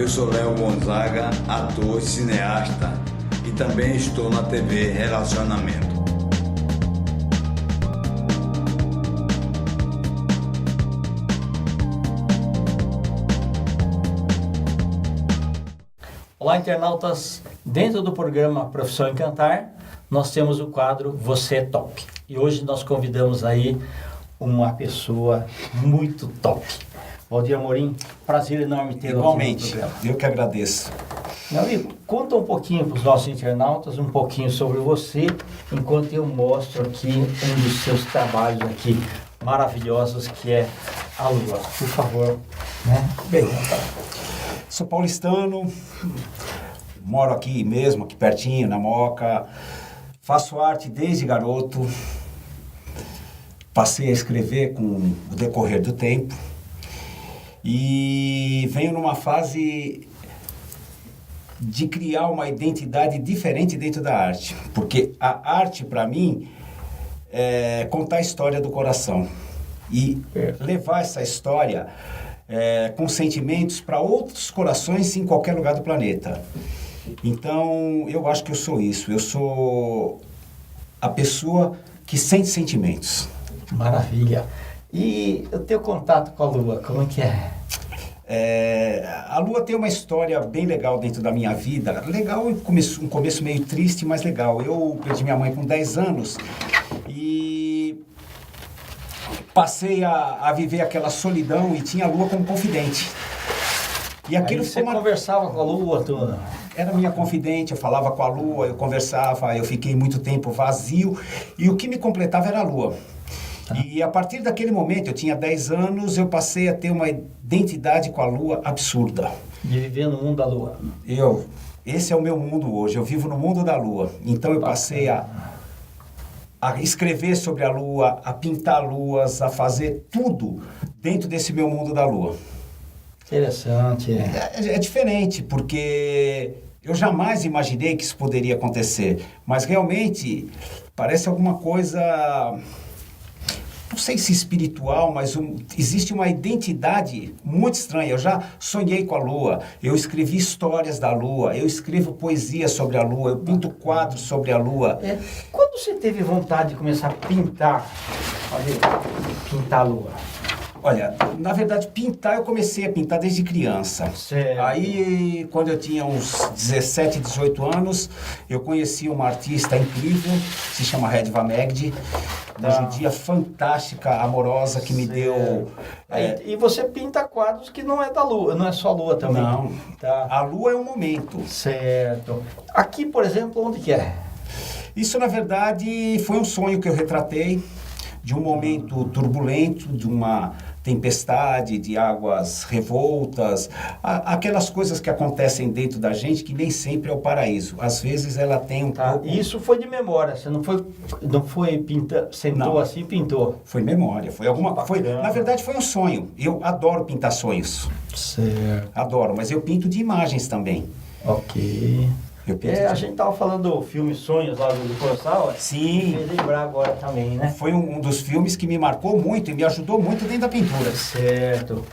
Eu sou Léo Gonzaga, ator e cineasta, e também estou na TV Relacionamento. Olá, internautas! Dentro do programa Profissão Encantar, nós temos o quadro Você é Top. E hoje nós convidamos aí uma pessoa muito top. Valdir Amorim, prazer enorme tê-lo aqui no programa. Eu que agradeço. Meu amigo, conta um pouquinho para os nossos internautas, um pouquinho sobre você, enquanto eu mostro aqui um dos seus trabalhos aqui maravilhosos, que é a Lua. Por favor, né? Bem, sou paulistano, moro aqui mesmo, aqui pertinho, na Moca. Faço arte desde garoto. Passei a escrever com o decorrer do tempo. E venho numa fase de criar uma identidade diferente dentro da arte. Porque a arte, para mim, é contar a história do coração. E levar essa história com sentimentos para outros corações em qualquer lugar do planeta. Então, eu acho que eu sou isso. Eu sou a pessoa que sente sentimentos. Maravilha. E o teu contato com a Lua, como é que é? A Lua tem uma história bem legal dentro da minha vida. Legal, um começo meio triste, mas legal. Eu perdi minha mãe com 10 anos e passei a viver aquela solidão e tinha a Lua como confidente. E aquilo você conversava com a Lua toda? Era minha confidente, eu falava com a Lua, eu conversava, eu fiquei muito tempo vazio e o que me completava era a Lua. E a partir daquele momento, eu tinha 10 anos, eu passei a ter uma identidade com a Lua absurda. De viver no mundo da Lua. Esse é o meu mundo hoje, eu vivo no mundo da Lua. Então eu passei a escrever sobre a Lua, a pintar luas, a fazer tudo dentro desse meu mundo da Lua. Interessante. É diferente, porque eu jamais imaginei que isso poderia acontecer. Mas realmente parece alguma coisa, não sei se espiritual, mas existe uma identidade muito estranha. Eu já sonhei com a Lua, eu escrevi histórias da Lua, eu escrevo poesia sobre a Lua, eu pinto quadros sobre a Lua. Quando você teve vontade de começar a pintar a Lua? Olha, na verdade, eu comecei a pintar desde criança. Certo. Aí, quando eu tinha uns 17, 18 anos, eu conheci uma artista incrível, se chama Redva Megdi, uma judia fantástica, amorosa, que me deu... E você pinta quadros que não é da Lua, não é só a Lua também? Não, a Lua é um momento. Certo. Aqui, por exemplo, onde que é? Isso, na verdade, foi um sonho que eu retratei, de um momento turbulento, de uma tempestade, de águas revoltas, aquelas coisas que acontecem dentro da gente que nem sempre é o paraíso. Às vezes ela tem um pouco... Isso foi de memória, você não foi pintar, sentou assim e pintou? Foi memória, na verdade foi um sonho. Eu adoro pintar sonhos. Certo. Adoro, mas eu pinto de imagens também. Ok. A gente estava falando do filme Sonhos lá do Colossal. Sim. Me lembrar agora também, né? Foi um dos filmes que me marcou muito e me ajudou muito dentro da pintura. Certo.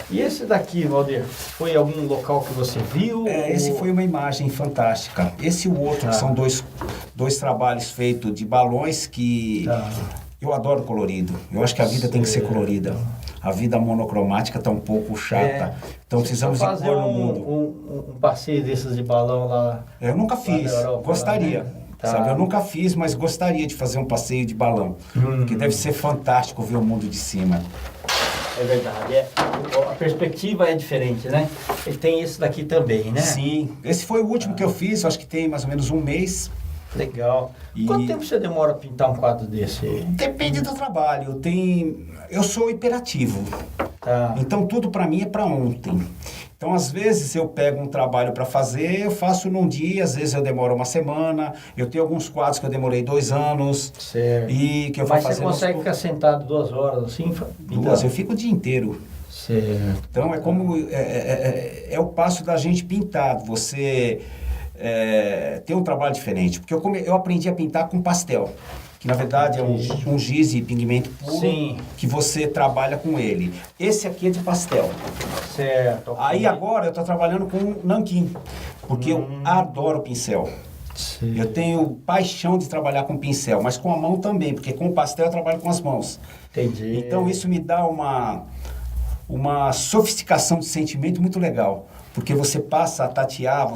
E esse daqui, Valdir, foi algum local que você viu? Esse foi uma imagem fantástica. Esse e o outro, que são dois trabalhos feitos de balões que... Eu adoro colorido. Eu acho que a vida tem que ser colorida. A vida monocromática está um pouco chata. Então precisamos de cor no mundo. Um passeio desses de balão lá. Eu nunca fiz. Europa, gostaria. Né? Sabe? Eu nunca fiz, mas gostaria de fazer um passeio de balão. Porque deve ser fantástico ver o mundo de cima. É verdade. A perspectiva é diferente, né? E tem esse daqui também, né? Sim. Esse foi o último que eu fiz. Acho que tem mais ou menos um mês. Legal. Quanto tempo você demora a pintar um quadro desse? Depende do trabalho. Eu sou hiperativo. Então tudo para mim é para ontem. Então às vezes eu pego um trabalho para fazer, eu faço num dia, às vezes eu demoro uma semana. Eu tenho alguns quadros que eu demorei 2 anos. Certo. E que eu vou Mas você consegue ficar sentado 2 horas assim? 2, eu fico o dia inteiro. Certo. Então é como é o passo da gente pintar. Você ter um trabalho diferente. Porque eu aprendi a pintar com pastel. que na verdade é um giz de pigmento puro. Sim. Que você trabalha com ele. Esse aqui é de pastel. Certo. Ok. Aí agora eu estou trabalhando com nanquim, porque eu adoro pincel. Sim. Eu tenho paixão de trabalhar com pincel, mas com a mão também, porque com o pastel eu trabalho com as mãos. Entendi. Então isso me dá uma sofisticação de sentimento muito legal, porque você passa a tatear,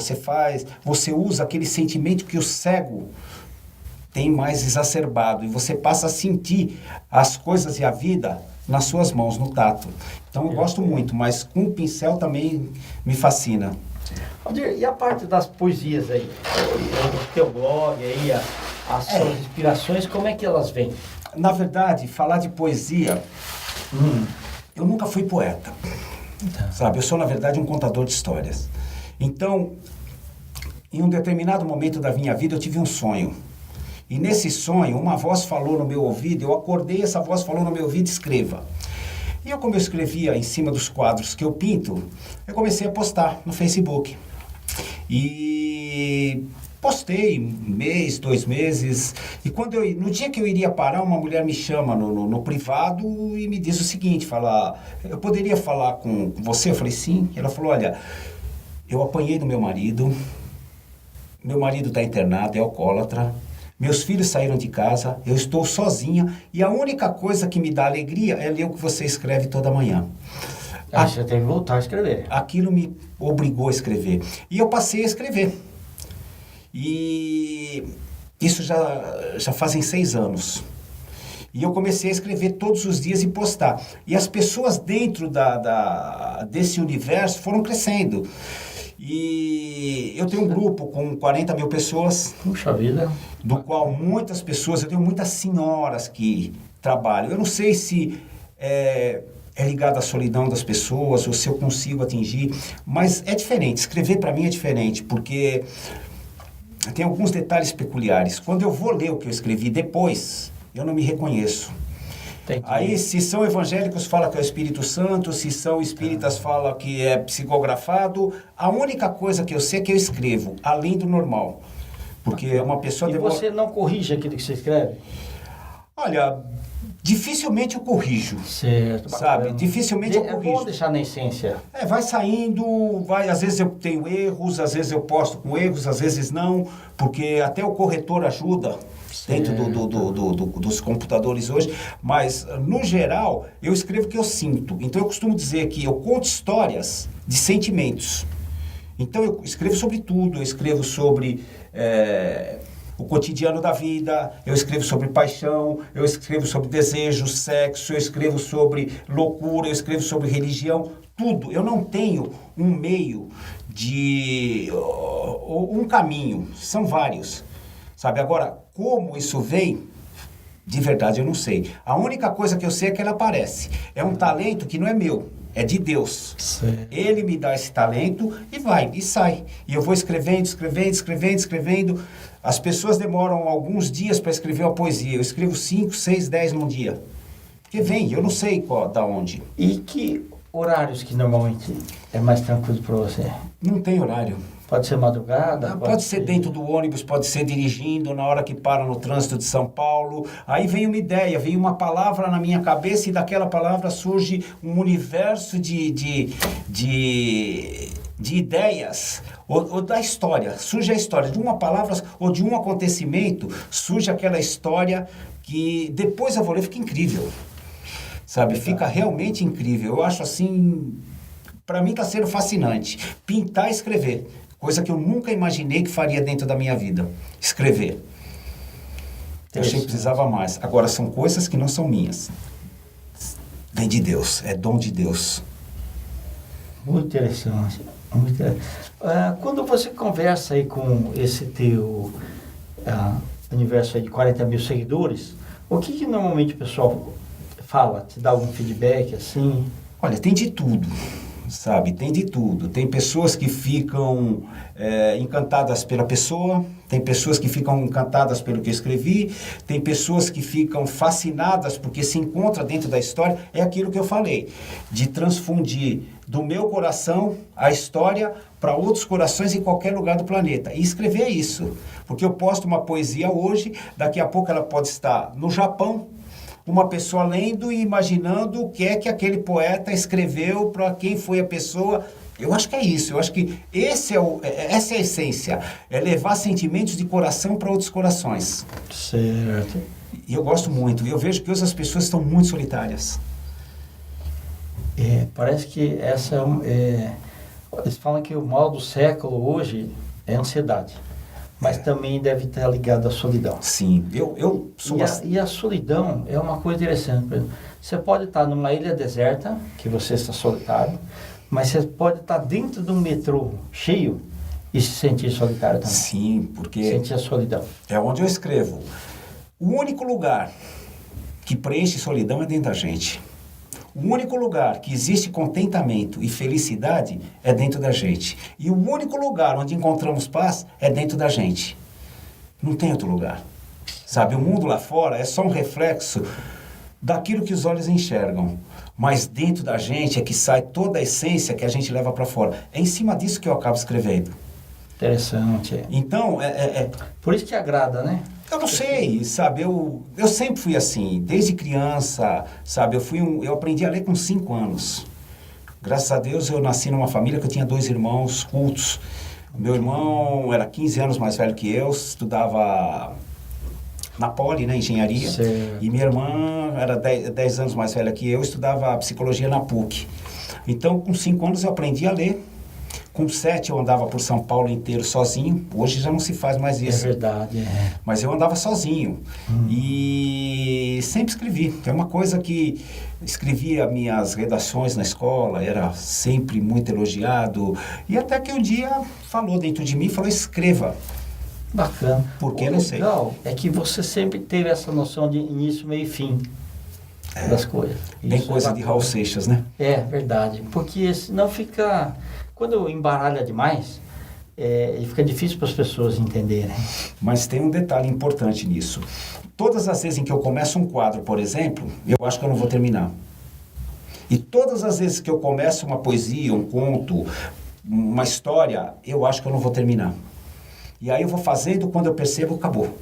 você usa aquele sentimento que o cego tem mais exacerbado, e você passa a sentir as coisas e a vida nas suas mãos, no tato. Então eu gosto muito, mas com o pincel também me fascina. Aldir, e a parte das poesias aí? O teu blog aí, as suas inspirações, como é que elas vêm? Na verdade, falar de poesia, eu nunca fui poeta, sabe? Eu sou, na verdade, um contador de histórias. Então, em um determinado momento da minha vida, eu tive um sonho. E nesse sonho, uma voz falou no meu ouvido, eu acordei, essa voz falou no meu ouvido, escreva. E como eu escrevia em cima dos quadros que eu pinto, eu comecei a postar no Facebook. E postei 1 mês, 2 meses, e no dia que eu iria parar, uma mulher me chama no privado e me diz o seguinte, eu poderia falar com você? Eu falei, sim. Ela falou, olha, eu apanhei do meu marido está internado, é alcoólatra, meus filhos saíram de casa, eu estou sozinha, e a única coisa que me dá alegria é ler o que você escreve toda manhã. Você tem que voltar a escrever. Aquilo me obrigou a escrever. E eu passei a escrever. E isso já fazem 6 anos. E eu comecei a escrever todos os dias e postar. E as pessoas dentro desse universo foram crescendo. E eu tenho um grupo com 40 mil pessoas. Puxa vida. Do qual muitas pessoas, eu tenho muitas senhoras que trabalham. Eu não sei se é ligado à solidão das pessoas ou se eu consigo atingir, mas é diferente. Escrever para mim é diferente, porque tem alguns detalhes peculiares. Quando eu vou ler o que eu escrevi depois, eu não me reconheço. Aí, se são evangélicos, fala que é o Espírito Santo, se são espíritas, fala que é psicografado. A única coisa que eu sei é que eu escrevo, além do normal. Porque uma pessoa... E você não corrige aquilo que você escreve? Olha, dificilmente eu corrijo. Certo. Sabe? Bacana. Dificilmente eu corrijo. É bom deixar na essência. Vai saindo, às vezes eu tenho erros, às vezes eu posto com erros, às vezes não, porque até o corretor ajuda dentro dos computadores hoje, mas no geral eu escrevo o que eu sinto. Então eu costumo dizer que eu conto histórias de sentimentos. Então eu escrevo sobre tudo, eu escrevo sobre o cotidiano da vida, eu escrevo sobre paixão, eu escrevo sobre desejo, sexo, eu escrevo sobre loucura, eu escrevo sobre religião, tudo. Eu não tenho um meio um caminho, são vários. Sabe, agora, como isso vem, de verdade eu não sei. A única coisa que eu sei é que ela aparece. É um talento que não é meu, é de Deus. Sim. Ele me dá esse talento e vai, e sai. E eu vou escrevendo. As pessoas demoram alguns dias para escrever uma poesia. Eu escrevo 5, 6, 10 num dia. Porque vem, eu não sei da onde. E que horários que normalmente é mais tranquilo para você? Não tem horário. Pode ser madrugada? Pode ser dentro do ônibus, pode ser dirigindo, na hora que para no trânsito de São Paulo. Aí vem uma ideia, vem uma palavra na minha cabeça e daquela palavra surge um universo de ideias ou da história. Surge a história de uma palavra ou de um acontecimento, surge aquela história que depois eu vou ler, fica incrível. Sabe, fica realmente incrível. Eu acho assim, para mim está sendo fascinante. Pintar e escrever. Coisa que eu nunca imaginei que faria dentro da minha vida. Escrever. Eu achei que precisava mais. Agora, são coisas que não são minhas. Vem de Deus. É dom de Deus. Muito interessante. Muito interessante. Quando você conversa aí com esse teu universo aí de 40 mil seguidores, o que normalmente o pessoal fala? Te dá algum feedback assim? Olha, tem de tudo. sabe? Tem de tudo. Tem pessoas que ficam encantadas pela pessoa, tem pessoas que ficam encantadas pelo que eu escrevi, tem pessoas que ficam fascinadas porque se encontra dentro da história. É aquilo que eu falei, de transfundir do meu coração a história para outros corações em qualquer lugar do planeta. E escrever é isso. Porque eu posto uma poesia hoje, daqui a pouco ela pode estar no Japão, uma pessoa lendo e imaginando o que é que aquele poeta escreveu, para quem foi a pessoa. Eu acho que é isso, eu acho que essa é a essência, é levar sentimentos de coração para outros corações. Certo. E eu gosto muito, e eu vejo que hoje as pessoas estão muito solitárias. Parece que eles falam que o mal do século hoje é a ansiedade, mas também deve estar ligado à solidão. Sim, eu sou... E a solidão é uma coisa interessante. Por exemplo, você pode estar numa ilha deserta, que você está solitário, mas você pode estar dentro de um metrô cheio e se sentir solitário também. Sim, porque... Sentir a solidão. É onde eu escrevo. O único lugar que preenche solidão é dentro da gente. O único lugar que existe contentamento e felicidade é dentro da gente. E o único lugar onde encontramos paz é dentro da gente. Não tem outro lugar. Sabe, o mundo lá fora é só um reflexo daquilo que os olhos enxergam. Mas dentro da gente é que sai toda a essência que a gente leva para fora. É em cima disso que eu acabo escrevendo. Interessante. Então, Por isso que agrada, né? eu não sei, sabe, eu sempre fui assim, desde criança, sabe, eu aprendi a ler com 5 anos. Graças a Deus eu nasci numa família que eu tinha 2 irmãos cultos. Meu irmão era 15 anos mais velho que eu, estudava na Poli, né, engenharia. Certo. E minha irmã era 10 anos mais velha que eu, estudava psicologia na PUC. Então, com 5 anos eu aprendi a ler. Com 7 eu andava por São Paulo inteiro sozinho. Hoje já não se faz mais isso. É verdade. Mas eu andava sozinho. E sempre escrevi. É uma coisa que escrevia minhas redações na escola, era sempre muito elogiado. E até que um dia falou dentro de mim, falou, escreva. Bacana. Por que? O Não sei. legal é que você sempre teve essa noção de início, meio e fim das coisas. Bem Isso coisa é de bacana. Raul Seixas, né? É verdade, porque senão fica... Quando embaralha demais, fica difícil para as pessoas entenderem. Mas tem um detalhe importante nisso. Todas as vezes em que eu começo um quadro, por exemplo, eu acho que eu não vou terminar. E todas as vezes que eu começo uma poesia, um conto, uma história, eu acho que eu não vou terminar. E aí eu vou fazendo, quando eu percebo, acabou.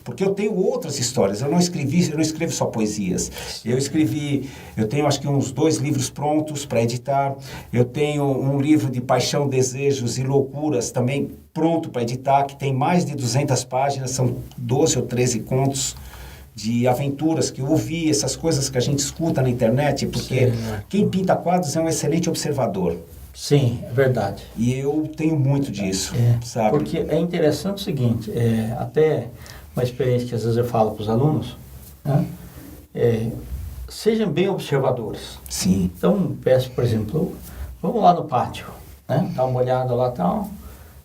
Porque eu tenho outras histórias, eu não escrevo só poesias. Eu tenho acho que uns 2 livros prontos para editar. Eu tenho um livro de paixão, desejos e loucuras também pronto para editar, que tem mais de 200 páginas, são 12 ou 13 contos de aventuras que eu ouvi, essas coisas que a gente escuta na internet, porque quem pinta quadros é um excelente observador. Sim, é verdade. E eu tenho muito disso, sabe? Porque é interessante o seguinte, até uma experiência que às vezes eu falo para os alunos, né? Sejam bem observadores. Sim. Então, peço, por exemplo, vamos lá no pátio, né? Dá uma olhada lá e tal.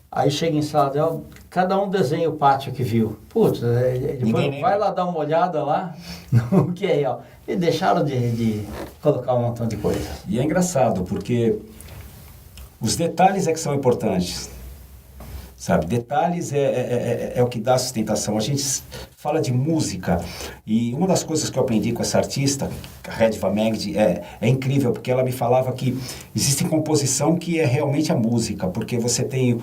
Aí chega em sala de aula, cada um desenha o pátio que viu. Putz, depois vai lá dar uma olhada lá no que é real. E deixaram de colocar um montão de coisa. E é engraçado, porque os detalhes é que são importantes. Sabe, detalhes é o que dá sustentação. A gente fala de música e uma das coisas que eu aprendi com essa artista, a Redva Megdi, é incrível, porque ela me falava que existe composição que é realmente a música, porque você tem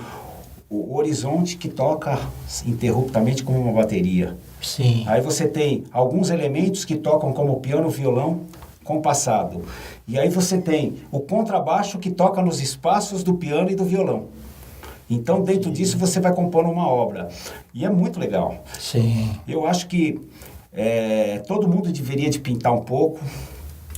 o horizonte que toca interruptamente como uma bateria. Sim. Aí você tem alguns elementos que tocam como o piano, o violão, compassado. E aí você tem o contrabaixo que toca nos espaços do piano e do violão. Então, dentro disso, você vai compondo uma obra. E é muito legal. Sim. Eu acho que todo mundo deveria de pintar um pouco.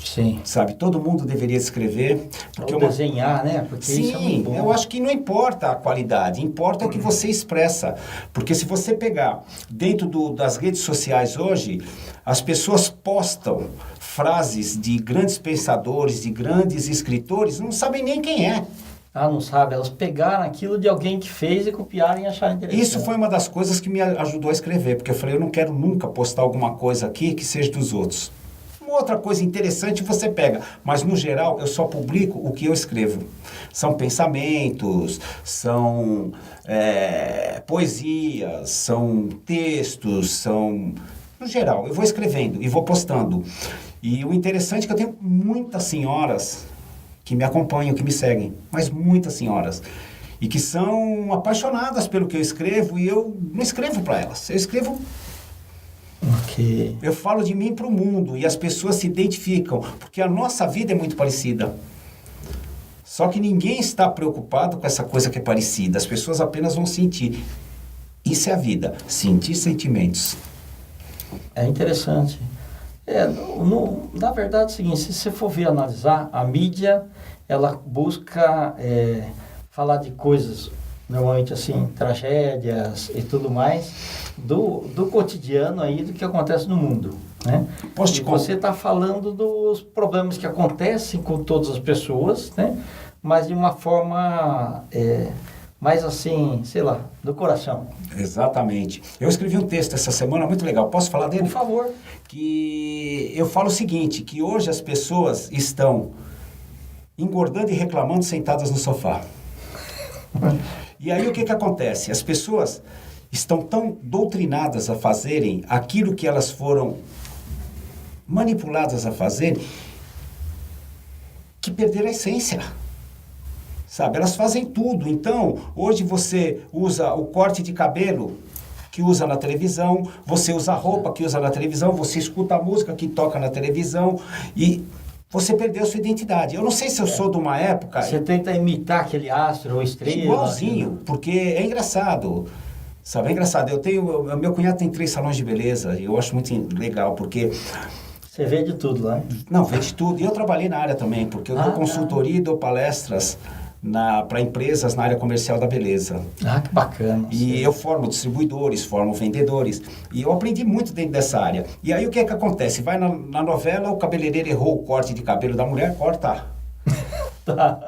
Sim. Sabe? Todo mundo deveria escrever. Porque desenhar, né? Porque sim, isso é muito bom. Eu acho que não importa a qualidade, importa o que você expressa. Porque se você pegar dentro das redes sociais hoje, as pessoas postam frases de grandes pensadores, de grandes escritores, não sabem nem quem é. Não sabe, elas pegaram aquilo de alguém que fez e copiaram e acharam interessante. Isso foi uma das coisas que me ajudou a escrever, porque eu falei, eu não quero nunca postar alguma coisa aqui que seja dos outros. uma outra coisa interessante você pega. Mas, no geral, eu só publico o que eu escrevo. São pensamentos, são poesias, são textos, são... No geral, eu vou escrevendo e vou postando. E o interessante é que eu tenho muitas senhoras que me acompanham, que me seguem. Mas muitas senhoras. E que são apaixonadas pelo que eu escrevo e eu não escrevo para elas. Eu escrevo... Ok. Eu falo de mim para o mundo e as pessoas se identificam, porque a nossa vida é muito parecida. Só que ninguém está preocupado com essa coisa que é parecida. As pessoas apenas vão sentir. Isso é a vida, sentir sentimentos. É interessante. Na verdade é o seguinte, se você for ver analisar, a mídia, ela busca falar de coisas, normalmente assim, tragédias e tudo mais, do cotidiano aí, do que acontece no mundo, né? E você está falando dos problemas que acontecem com todas as pessoas, né? Mas de uma forma mais assim, sei lá, do coração. Exatamente. Eu escrevi um texto essa semana muito legal. Posso falar dele? Por favor. Que eu falo o seguinte, que hoje as pessoas estão engordando e reclamando sentadas no sofá. E aí o que acontece? As pessoas estão tão doutrinadas a fazerem aquilo que elas foram manipuladas a fazer, que perderam a essência. Sabe? Elas fazem tudo. Então, hoje você usa o corte de cabelo que usa na televisão, você usa a roupa que usa na televisão, você escuta a música que toca na televisão e você perdeu sua identidade. Eu não sei se eu sou de uma época... Você tenta imitar aquele astro ou estrela. Igualzinho, porque é engraçado. Sabe, é engraçado. Meu cunhado tem 3 salões de beleza e eu acho muito legal, porque... Você vê de tudo lá, né? Não, vê de tudo. E eu trabalhei na área também, porque eu dou consultoria e dou palestras para empresas na área comercial da beleza. Ah, que bacana. E eu formo distribuidores, formo vendedores. E eu aprendi muito dentro dessa área. E aí o que é que acontece? Vai na novela, o cabeleireiro errou o corte de cabelo da mulher, corta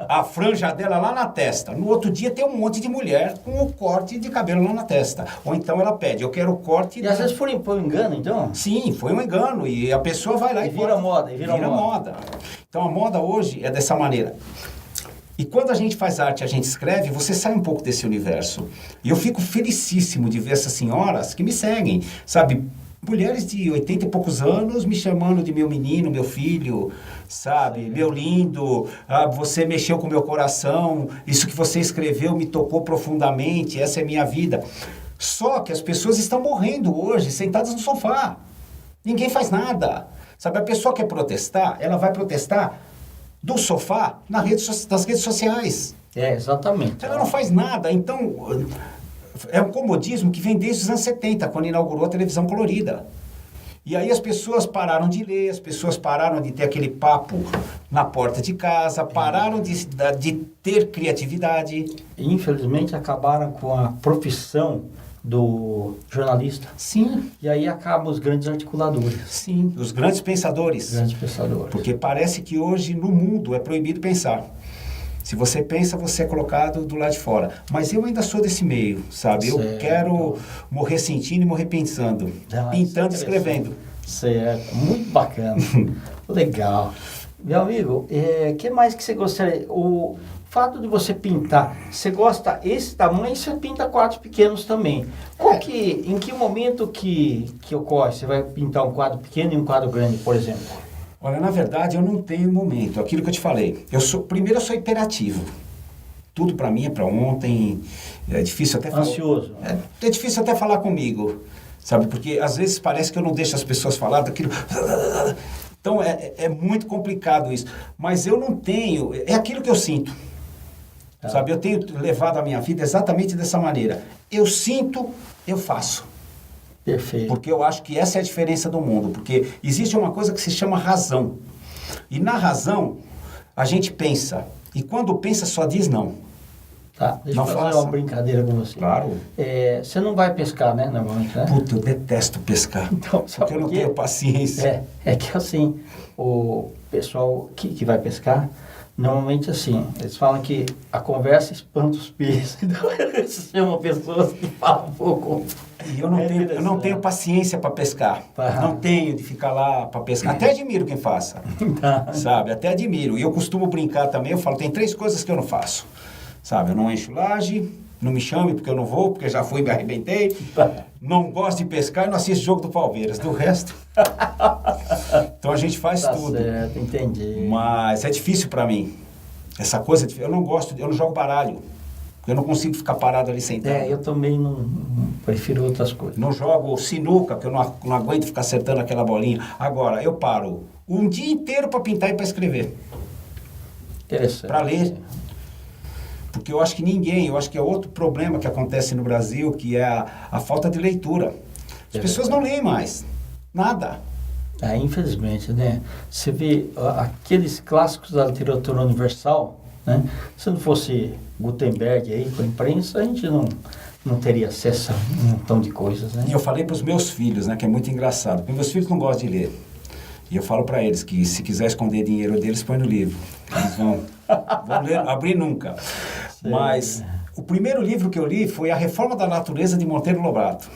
a franja dela lá na testa. No outro dia tem um monte de mulher com o corte de cabelo lá na testa. Ou então ela pede, eu quero o corte... E às vezes foi um engano, então? Sim, foi um engano. E a pessoa vai lá e vira moda. Vira moda. Então a moda hoje é dessa maneira. E quando a gente faz arte, a gente escreve, você sai um pouco desse universo. E eu fico felicíssimo de ver essas senhoras que me seguem, sabe? Mulheres de 80 e poucos anos me chamando de meu menino, meu filho, sabe? Sim. Meu lindo, você mexeu com o meu coração, isso que você escreveu me tocou profundamente, essa é minha vida. Só que as pessoas estão morrendo hoje, sentadas no sofá. Ninguém faz nada. Sabe, a pessoa quer protestar, ela vai protestar do sofá nas redes sociais. Exatamente. Ela não faz nada, então é um comodismo que vem desde os anos 70, quando inaugurou a televisão colorida. E aí as pessoas pararam de ler, as pessoas pararam de ter aquele papo na porta de casa, pararam de ter criatividade. Infelizmente acabaram com a profissão do jornalista. Sim. E aí acabam os grandes articuladores. Sim, os grandes pensadores. Grandes pensadores. Porque parece que hoje no mundo é proibido pensar. Se você pensa, você é colocado do lado de fora. Mas eu ainda sou desse meio, sabe? Certo. Eu quero morrer sentindo e morrer pensando. Pintando e escrevendo. Certo. Muito bacana. Legal. Meu amigo, que mais que você gostaria? O fato de você pintar, você gosta esse tamanho, você pinta quadros pequenos também. Em que momento que ocorre? Você vai pintar um quadro pequeno e um quadro grande, por exemplo? Olha, na verdade, eu não tenho momento. Aquilo que eu te falei. Primeiro, eu sou hiperativo. Tudo para mim é para ontem. É difícil até falar. Ansioso. É difícil até falar comigo, sabe? Porque às vezes parece que eu não deixo as pessoas falar daquilo. Então, é muito complicado isso. Mas eu não tenho... É aquilo que eu sinto. Sabe? Eu tenho levado a minha vida exatamente dessa maneira. Eu sinto, eu faço. Perfeito. Porque eu acho que essa é a diferença do mundo. Porque existe uma coisa que se chama razão. E na razão, a gente pensa. E quando pensa, só diz não. Tá, deixa eu fazer uma brincadeira com você. Claro. Você não vai pescar, né, normalmente, né? Puta, eu detesto pescar. Então, porque eu não tenho paciência. É que assim, o pessoal que vai pescar, normalmente assim, eles falam que a conversa espanta os peixes. Então, eles chamam pessoas que falam um pouco. E eu não tenho paciência para pescar. Não tenho de ficar lá para pescar. Até admiro quem faça. Sabe? Até admiro. E eu costumo brincar também. Eu falo, tem 3 coisas que eu não faço. Sabe? Eu não encho laje, não me chame porque eu não vou, porque já fui e me arrebentei. Não gosto de pescar e não assisto jogo do Palmeiras. Do resto... Então a gente faz tudo. Certo, entendi. Mas é difícil para mim. Essa coisa, eu não gosto, eu não jogo baralho. Eu não consigo ficar parado ali sentado. Eu também não prefiro outras coisas. Não jogo sinuca, porque eu não aguento ficar acertando aquela bolinha. Agora, eu paro um dia inteiro para pintar e para escrever. Interessante. Para ler. Porque eu acho que é outro problema que acontece no Brasil, que é a falta de leitura. As pessoas não leem mais. Nada. Infelizmente, né? Você vê aqueles clássicos da literatura universal, né? Se não fosse Gutenberg aí com a imprensa, a gente não teria acesso a um montão de coisas, né? E eu falei para os meus filhos, né, que é muito engraçado, porque meus filhos não gostam de ler. E eu falo para eles que se quiser esconder dinheiro deles, põe no livro. Eles vão ler, abrir nunca. Sim. Mas o primeiro livro que eu li foi A Reforma da Natureza de Monteiro Lobato.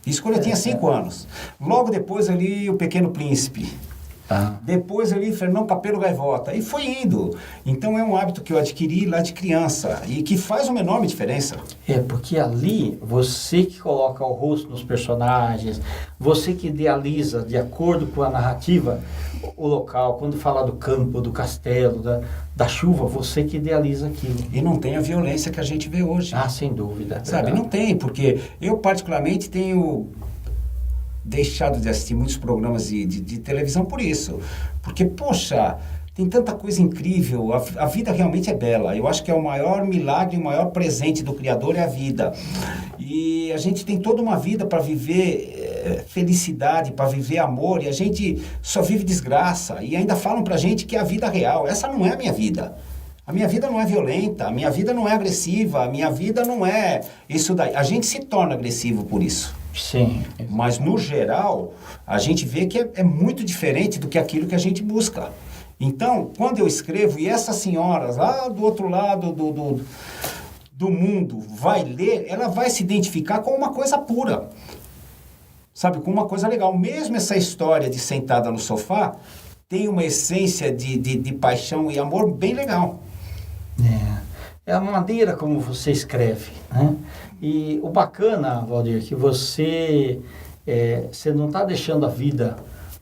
Isso quando eu tinha 5 anos. Logo depois eu li O Pequeno Príncipe. Depois eu li Fernão Capelo Gaivota. E foi indo. Então é um hábito que eu adquiri lá de criança e que faz uma enorme diferença. Porque ali você que coloca o rosto nos personagens, você que idealiza de acordo com a narrativa o local, quando fala do campo, do castelo, da chuva, você que idealiza aquilo. E não tem a violência que a gente vê hoje. Sem dúvida. Sabe, não tem, porque eu particularmente tenho deixado de assistir muitos programas de televisão por isso. Porque, poxa, tem tanta coisa incrível, a vida realmente é bela. Eu acho que é o maior milagre, o maior presente do Criador é a vida. E a gente tem toda uma vida para viver felicidade, para viver amor, e a gente só vive desgraça. E ainda falam pra gente que é a vida real. Essa não é a minha vida. A minha vida não é violenta, a minha vida não é agressiva, a minha vida não é isso daí. A gente se torna agressivo por isso. Sim. Mas, no geral, a gente vê que é muito diferente do que aquilo que a gente busca. Então, quando eu escrevo, e essas senhoras lá do outro lado do mundo vai ler, ela vai se identificar com uma coisa pura. Sabe, com uma coisa legal. Mesmo essa história de sentada no sofá tem uma essência de paixão e amor bem legal. É a maneira como você escreve, né? E o bacana, Valdir, que você não está deixando a vida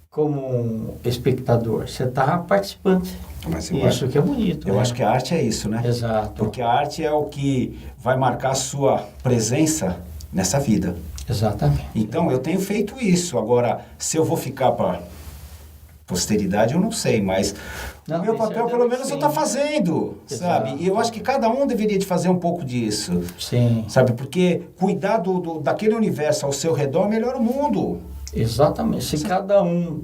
como um espectador, você está participante. Mas isso que é bonito. Eu acho que a arte é isso, né? Exato. Porque a arte é o que vai marcar a sua presença nessa vida. Exatamente. Então, eu tenho feito isso. Agora, se eu vou ficar para posteridade, eu não sei, mas o meu papel, pelo menos, eu estou fazendo, sabe? E eu acho que cada um deveria de fazer um pouco disso. Sim. Sabe? Porque cuidar daquele universo ao seu redor melhora o mundo. Exatamente. Se cada um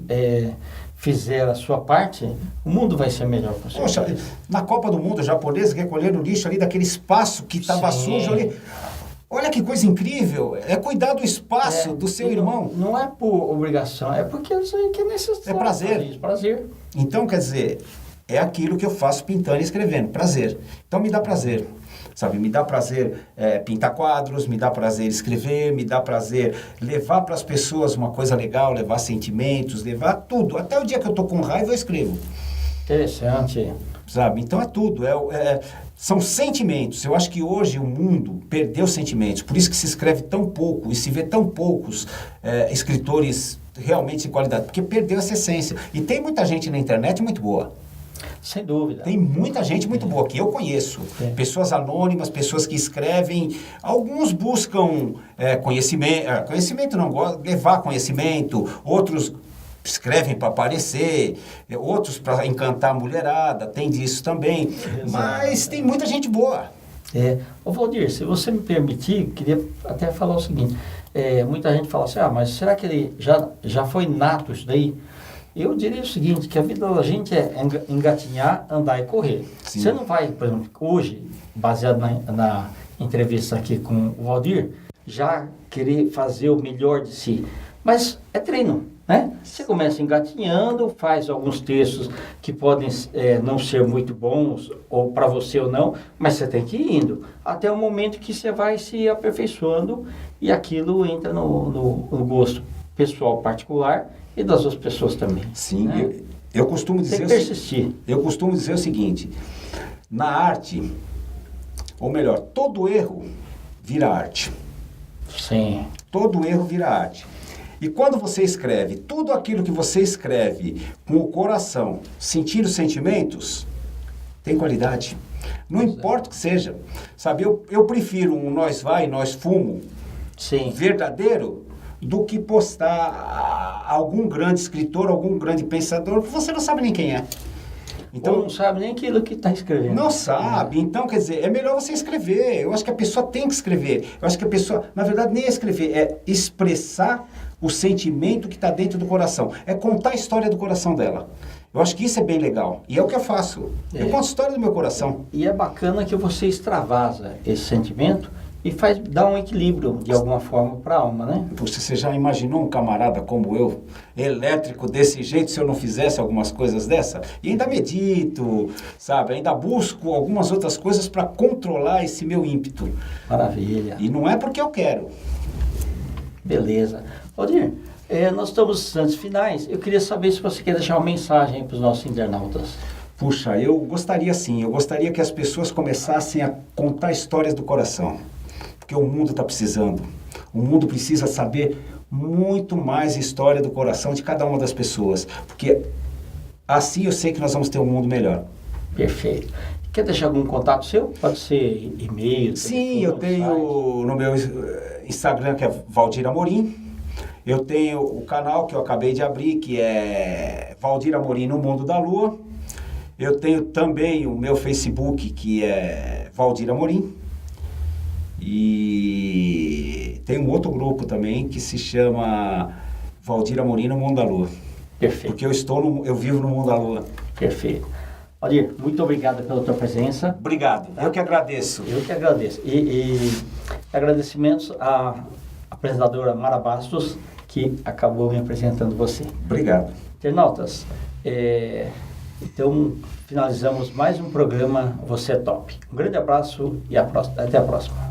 fizer a sua parte, o mundo vai ser melhor. Poxa, na Copa do Mundo, o japonês recolhendo o lixo ali daquele espaço que estava sujo ali. Olha que coisa incrível, é cuidar do espaço do seu irmão. Não é por obrigação, é porque eu sei que é necessário. É prazer. Prazer. Então, quer dizer, é aquilo que eu faço pintando e escrevendo, prazer. Então me dá prazer, sabe? Me dá prazer pintar quadros, me dá prazer escrever, me dá prazer levar para as pessoas uma coisa legal, levar sentimentos, levar tudo. Até o dia que eu tô com raiva, eu escrevo. Interessante. Sabe? Então é tudo, são sentimentos. Eu acho que hoje o mundo perdeu sentimentos, por isso que se escreve tão pouco e se vê tão poucos escritores realmente de qualidade, porque perdeu essa essência. E tem muita gente na internet muito boa. Sem dúvida. Tem muita gente muito boa, que eu conheço. Pessoas anônimas, pessoas que escrevem. Alguns buscam conhecimento, conhecimento não, levar conhecimento, outros escrevem para aparecer, outros para encantar a mulherada, tem disso também. Exato. Mas tem muita gente boa. Ô Valdir, se você me permitir, queria até falar o seguinte, muita gente fala assim, mas será que ele já foi nato isso daí? Eu diria o seguinte, que a vida da gente é engatinhar, andar e correr. Sim. Você não vai, por exemplo, hoje, baseado na entrevista aqui com o Valdir, já querer fazer o melhor de si. Mas é treino. né? Você começa engatinhando, faz alguns textos que podem não ser muito bons, ou para você ou não, mas você tem que ir indo, até o momento que você vai se aperfeiçoando e aquilo entra no gosto pessoal particular e das outras pessoas também. Sim, né? eu costumo dizer... Tem que persistir. Eu costumo dizer o seguinte, na arte, ou melhor, todo erro vira arte. Sim. Todo erro vira arte. E quando você escreve, tudo aquilo que você escreve com o coração, sentindo sentimentos, tem qualidade. Não importa o que seja. Sabe, eu prefiro um nós vai, nós fumo, Sim. verdadeiro, do que postar algum grande escritor, algum grande pensador, que você não sabe nem quem é. Então, ou não sabe nem aquilo que está escrevendo. Não sabe. Então, quer dizer, é melhor você escrever. Eu acho que a pessoa tem que escrever. Eu acho que a pessoa, na verdade, nem é escrever, é expressar o sentimento que está dentro do coração. É contar a história do coração dela. Eu acho que isso é bem legal. E é o que eu faço. Eu conto a história do meu coração. E é bacana que você extravasa esse sentimento e dá um equilíbrio, de alguma forma, para a alma, né? Você já imaginou um camarada como eu, elétrico desse jeito, se eu não fizesse algumas coisas dessa? E ainda medito, sabe? Ainda busco algumas outras coisas para controlar esse meu ímpeto. Maravilha. E não é porque eu quero. Beleza. Valdir, nós estamos nos instantes finais. Eu queria saber se você quer deixar uma mensagem para os nossos internautas. Puxa, eu gostaria sim. Eu gostaria que as pessoas começassem a contar histórias do coração. Porque o mundo está precisando. O mundo precisa saber muito mais história do coração de cada uma das pessoas. Porque assim eu sei que nós vamos ter um mundo melhor. Perfeito. Quer deixar algum contato seu? Pode ser e-mail? Sim, eu tenho no meu Instagram, que é Valdir Amorim. Eu tenho o canal que eu acabei de abrir, que é Valdir Amorim no Mundo da Lua. Eu tenho também o meu Facebook, que é Valdir Amorim. E tem um outro grupo também que se chama Valdir Amorim no Mundo da Lua. Perfeito. Porque eu vivo no Mundo da Lua. Perfeito. Valdir, muito obrigado pela tua presença. Obrigado. Eu que agradeço. Eu que agradeço. E agradecimentos à apresentadora Mara Bastos, que acabou me apresentando você. Obrigado. Internautas, então finalizamos mais um programa Você é Top. Um grande abraço e até a próxima.